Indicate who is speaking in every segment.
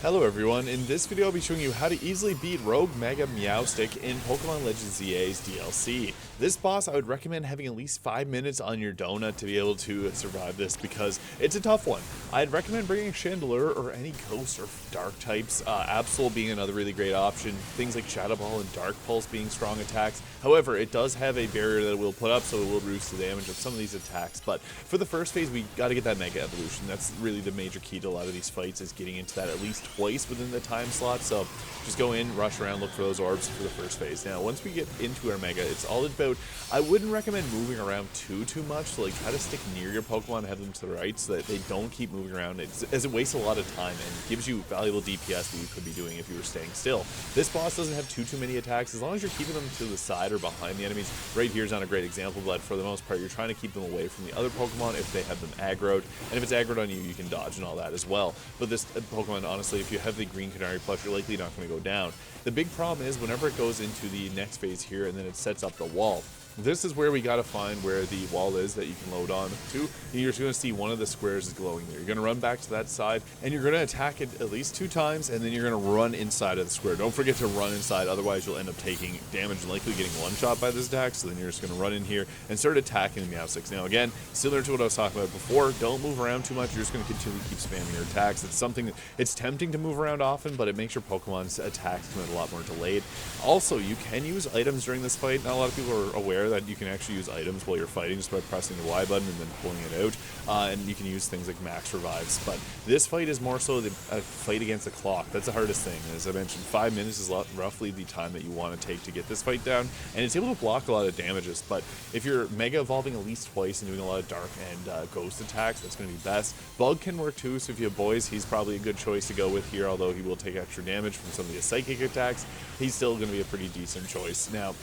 Speaker 1: Hello everyone, in this video I'll be showing you how to easily beat Rogue Mega MEOWSTIC in Pokemon Legends ZA's DLC. This boss, I would recommend having at least 5 minutes on your donut to be able to survive this because it's a tough one. I'd recommend bringing Chandelure or any Ghost or Dark types, Absol being another really great option, things like Shadow Ball and Dark Pulse being strong attacks. However, it does have a barrier that it will put up, so it will reduce the damage of some of these attacks. But for the first phase, we got to get that Mega Evolution. That's really the major key to a lot of these fights, is getting into that at least twice within the time slot. So just go in, rush around, look for those orbs for the first phase. Now, once we get into our Mega, it's all about, I wouldn't recommend moving around too much. So like, try to stick near your Pokemon and have them to the right so that they don't keep moving around, as it wastes a lot of time and gives you valuable DPS that you could be doing if you were staying still. This boss doesn't have too many attacks, as long as you're keeping them to the side or behind the enemies. Right here is not a great example, but for the most part, you're trying to keep them away from the other Pokemon if they have them aggroed, and if it's aggroed on you, you can dodge and all that as well. But this Pokemon, honestly, if you have the green Canary Plush, you're likely not going to go down. The big problem is whenever it goes into the next phase here and then it sets up the wall, this is where we got to find where the wall is that you can load on to. And you're just going to see one of the squares is glowing there. You're going to run back to that side, and you're going to attack it at least 2 times, and then you're going to run inside of the square. Don't forget to run inside, otherwise you'll end up taking damage and likely getting one-shot by this attack. So then you're just going to run in here and start attacking the MEOWSTICs. Now again, similar to what I was talking about before, don't move around too much. You're just going to continue to keep spamming your attacks. It's something that, it's tempting to move around often, but it makes your Pokemon's attacks come in a lot more delayed. Also, you can use items during this fight. Not a lot of people are aware that you can actually use items while you're fighting just by pressing the Y button and then pulling it out, and you can use things like max revives. But this fight is more so a fight against the clock. That's the hardest thing. As I mentioned, 5 minutes is roughly the time that you want to take to get this fight down, and it's able to block a lot of damages. But if you're Mega Evolving at least twice and doing a lot of Dark and Ghost attacks, that's going to be best. Bug can work too, so if you have boys, he's probably a good choice to go with here, although he will take extra damage from some of the Psychic attacks. He's still going to be a pretty decent choice. Now,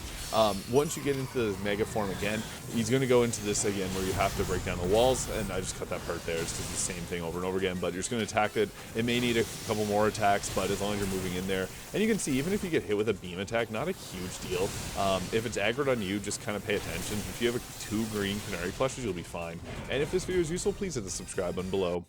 Speaker 1: once you get into the Mega form again, he's going to go into this again where you have to break down the walls, and I just cut that part there. It's just the same thing over and over again, but you're just going to attack it. It may need a couple more attacks, but as long as you're moving in there, and you can see, even if you get hit with a beam attack, not a huge deal. If it's aggroed on you, just kind of pay attention. If you have 2 green Canary Plushes, you'll be fine. And if this video is useful, please hit the subscribe button below.